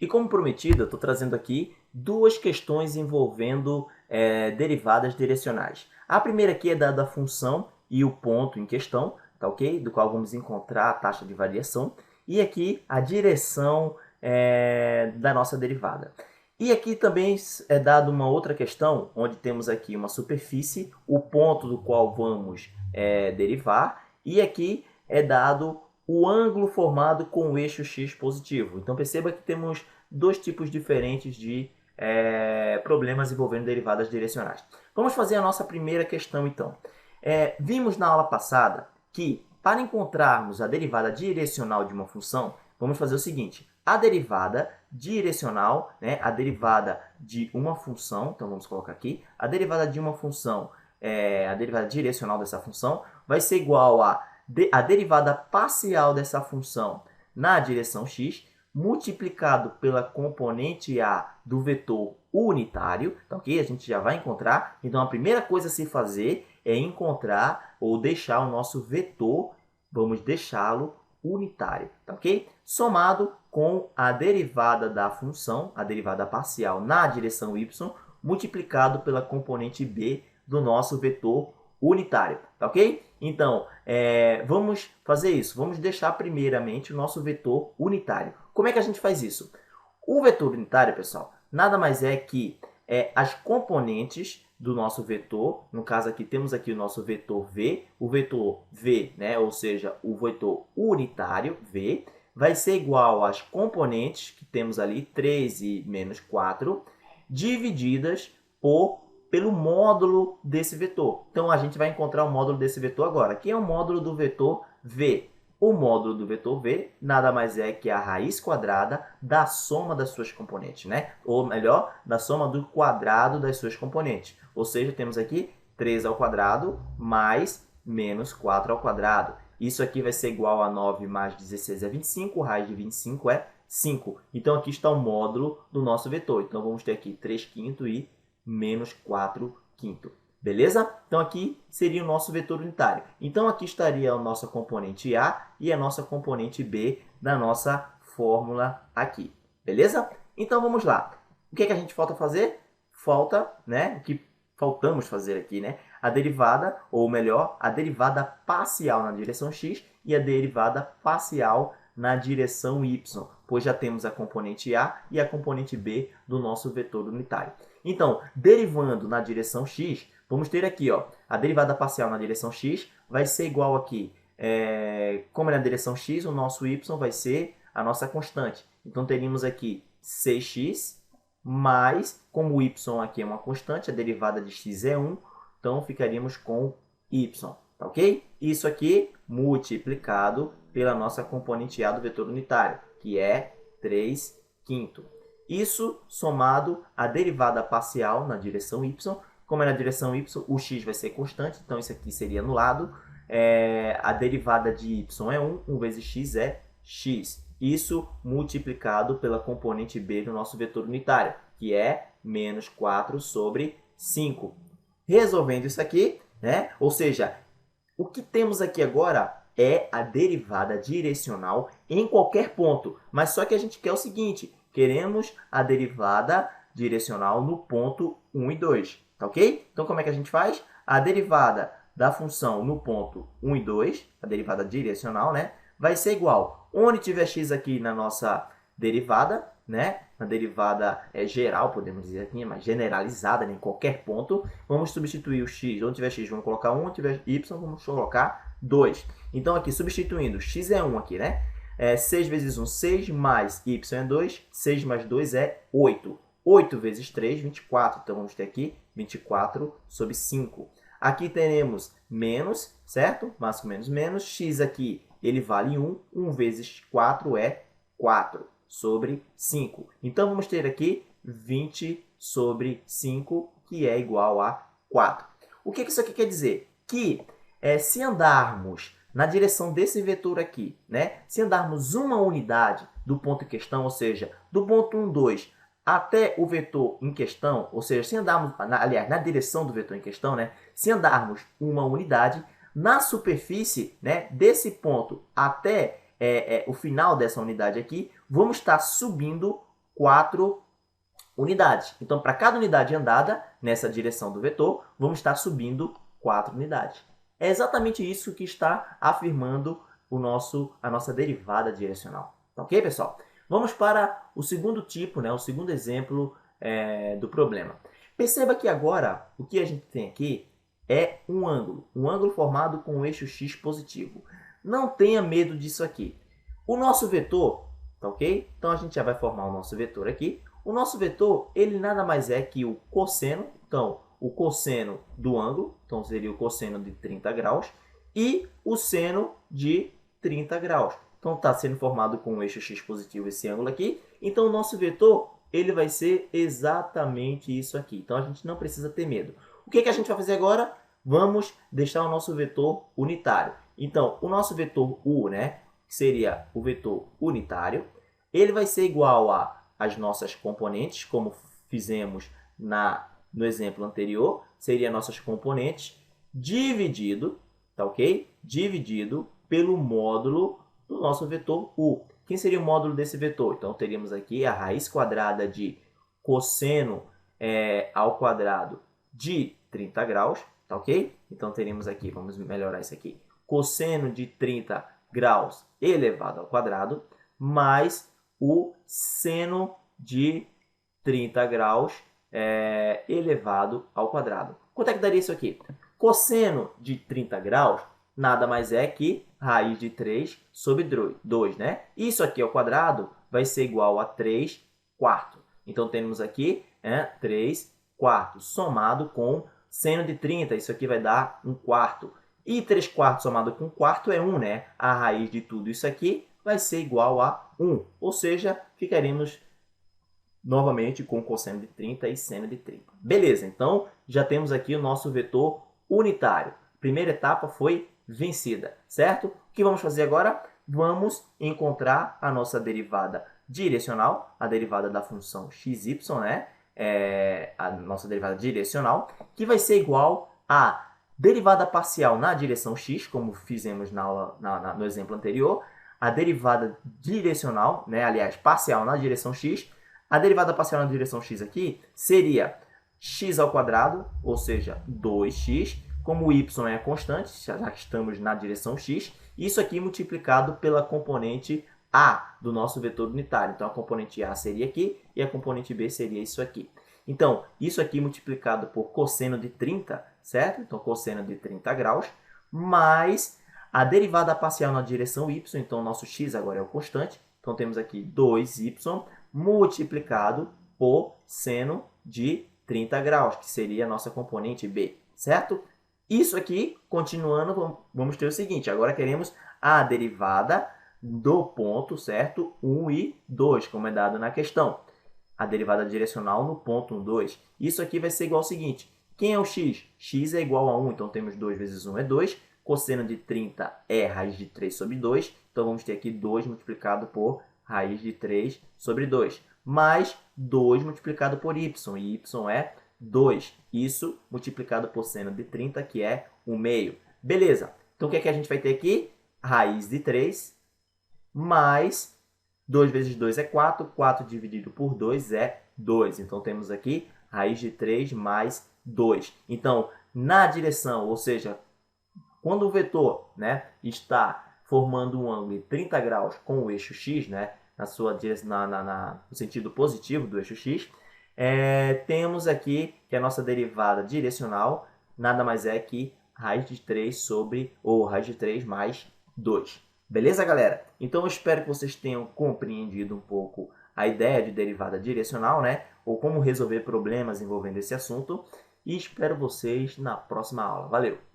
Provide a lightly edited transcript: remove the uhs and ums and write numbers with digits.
E como prometido, eu estou trazendo aqui duas questões envolvendo derivadas direcionais. A primeira aqui é dada a função e o ponto em questão, tá ok? Do qual vamos encontrar a taxa de variação. E aqui a direção da nossa derivada. E aqui também é dada uma outra questão, onde temos aqui uma superfície, o ponto do qual vamos derivar, e aqui é dado o ângulo formado com o eixo x positivo. Então perceba que temos dois tipos diferentes de problemas envolvendo derivadas direcionais. Vamos fazer a nossa primeira questão então. Vimos na aula passada que para encontrarmos a derivada direcional de uma função, vamos fazer o seguinte: a derivada direcional, né, a derivada de uma função, então vamos colocar aqui, a derivada de uma função, a derivada direcional dessa função vai ser igual a derivada parcial dessa função na direção x, multiplicado pela componente a do vetor unitário, tá ok? A gente já vai encontrar. Então, a primeira coisa a se fazer é encontrar ou deixar o nosso vetor, vamos deixá-lo unitário, tá ok? Somado com a derivada da função, a derivada parcial na direção y, multiplicado pela componente b do nosso vetor unitário, tá ok? Então, vamos fazer isso. Vamos deixar primeiramente o nosso vetor unitário. Como é que a gente faz isso? O vetor unitário, pessoal, nada mais é que as componentes do nosso vetor, no caso aqui temos aqui o nosso vetor v, o vetor v, né, ou seja, o vetor unitário v, vai ser igual às componentes que temos ali, 3 e menos 4, divididas pelo módulo desse vetor. Então, a gente vai encontrar o módulo desse vetor agora, que é o módulo do vetor v. O módulo do vetor v nada mais é que a raiz quadrada da soma das suas componentes, né? Ou melhor, da soma do quadrado das suas componentes. Ou seja, temos aqui 3 ao quadrado mais menos 4 ao quadrado. Isso aqui vai ser igual a 9 mais 16 é 25, raiz de 25 é 5. Então, aqui está o módulo do nosso vetor. Então, vamos ter aqui 3 quinto e menos 4 quinto. Beleza? Então, aqui seria o nosso vetor unitário. Então, aqui estaria a nossa componente A e a nossa componente B da nossa fórmula aqui. Beleza? Então, vamos lá. O que é que a gente falta fazer? Falta, né? O que faltamos fazer aqui, né? A derivada, ou melhor, a derivada parcial na direção x e a derivada parcial na direção y, pois já temos a componente A e a componente B do nosso vetor unitário. Então, derivando na direção x, vamos ter aqui, ó, a derivada parcial na direção x vai ser igual aqui, como é na direção x, o nosso y vai ser a nossa constante. Então, teríamos aqui 6x mais, como o y aqui é uma constante, a derivada de x é 1, então ficaríamos com y, tá ok? Isso aqui multiplicado pela nossa componente A do vetor unitário, que é 3 quinto. Isso somado à derivada parcial na direção y. Como é na direção y, o x vai ser constante, então isso aqui seria anulado. A derivada de y é 1, 1 vezes x é x. Isso multiplicado pela componente b do nosso vetor unitário, que é menos 4 sobre 5. Resolvendo isso aqui, né? Ou seja, o que temos aqui agora é a derivada direcional em qualquer ponto. Mas só que a gente quer o seguinte: queremos a derivada direcional no ponto 1 e 2, tá ok? Então, como é que a gente faz? A derivada da função no ponto 1 e 2, a derivada direcional, né, vai ser igual, onde tiver x aqui na nossa derivada, né, na derivada geral, podemos dizer aqui, mas generalizada, né, em qualquer ponto, vamos substituir o x, onde tiver x, vamos colocar 1, onde tiver y, vamos colocar 2. Então, aqui, substituindo, x é 1 aqui, né? 6 vezes 1, 6, mais y é 2, 6 mais 2 é 8. 8 vezes 3, 24. Então, vamos ter aqui 24 sobre 5. Aqui teremos menos, certo? Máximo menos menos. X aqui, ele vale 1. 1 vezes 4 é 4 sobre 5. Então, vamos ter aqui 20 sobre 5, que é igual a 4. O que isso aqui quer dizer? Que se andarmos na direção desse vetor aqui, né? Se andarmos uma unidade do ponto em questão, ou seja, do ponto 1, 2 até o vetor em questão, ou seja, se andarmos, aliás, na direção do vetor em questão, né? Se andarmos uma unidade, na superfície, né, desse ponto até o final dessa unidade aqui, vamos estar subindo 4 unidades. Então, para cada unidade andada nessa direção do vetor, vamos estar subindo 4 unidades. É exatamente isso que está afirmando a nossa derivada direcional. Tá ok, pessoal? Vamos para o segundo tipo, né, o segundo exemplo do problema. Perceba que agora o que a gente tem aqui é um ângulo formado com o eixo x positivo. Não tenha medo disso aqui. O nosso vetor, tá ok? Então a gente já vai formar o nosso vetor aqui. O nosso vetor, ele nada mais é que o cosseno, então o cosseno do ângulo, então seria o cosseno de 30 graus, e o seno de 30 graus. Então está sendo formado com o eixo x positivo esse ângulo aqui. Então o nosso vetor, ele vai ser exatamente isso aqui. Então a gente não precisa ter medo. O que a gente vai fazer agora? Vamos deixar o nosso vetor unitário. Então o nosso vetor u, né, que seria o vetor unitário, ele vai ser igual às nossas componentes, como fizemos no exemplo anterior, seria nossas componentes, dividido, tá ok? Dividido pelo módulo do nosso vetor u. Quem seria o módulo desse vetor? Então, teríamos aqui a raiz quadrada de cosseno ao quadrado de 30 graus, tá ok? Então, teríamos aqui, vamos melhorar isso aqui, cosseno de 30 graus elevado ao quadrado, mais o seno de 30 graus elevado ao quadrado. Quanto é que daria isso aqui? Cosseno de 30 graus nada mais é que raiz de 3 sobre 2, né? Isso aqui ao quadrado vai ser igual a 3 quartos. Então, temos aqui 3 quartos somado com seno de 30. Isso aqui vai dar 1 quarto. E 3 quartos somado com 1 quarto é 1, né? A raiz de tudo isso aqui vai ser igual a 1. Ou seja, ficaremos novamente com cosseno de 30 e seno de 30. Beleza, então já temos aqui o nosso vetor unitário. Primeira etapa foi vencida, certo? O que vamos fazer agora? Vamos encontrar a nossa derivada direcional, a derivada da função xy, né? A nossa derivada direcional, que vai ser igual a derivada parcial na direção x, como fizemos no exemplo anterior, a derivada direcional, né? Aliás, parcial na direção x. A derivada parcial na direção x aqui seria x ao quadrado, ou seja, 2x, como o y é a constante, já que estamos na direção x, isso aqui multiplicado pela componente a do nosso vetor unitário. Então, a componente a seria aqui e a componente b seria isso aqui. Então, isso aqui multiplicado por cosseno de 30, certo? Então, cosseno de 30 graus, mais a derivada parcial na direção y, então, nosso x agora é o constante. Então, temos aqui 2y multiplicado por seno de 30 graus, que seria a nossa componente b, certo? Isso aqui, continuando, vamos ter o seguinte, agora queremos a derivada do ponto, certo? 1 e 2, como é dado na questão. A derivada direcional no ponto 1, 2. Isso aqui vai ser igual ao seguinte, quem é o x? X é igual a 1, então temos 2 vezes 1 é 2, cosseno de 30 é raiz de 3 sobre 2, então vamos ter aqui 2 multiplicado por raiz de 3 sobre 2, mais 2 multiplicado por y, e y é 2. Isso multiplicado por seno de 30, que é 1/2. Beleza. Então, o que é que a gente vai ter aqui? Raiz de 3 mais 2 vezes 2 é 4. 4 dividido por 2 é 2. Então, temos aqui raiz de 3 mais 2. Então, na direção, ou seja, quando o vetor, né, está formando um ângulo de 30 graus com o eixo x, né, no sentido positivo do eixo x, temos aqui que a nossa derivada direcional nada mais é que raiz de 3 sobre, ou raiz de 3 mais 2. Beleza, galera? Então, eu espero que vocês tenham compreendido um pouco a ideia de derivada direcional, né? Ou como resolver problemas envolvendo esse assunto. E espero vocês na próxima aula. Valeu!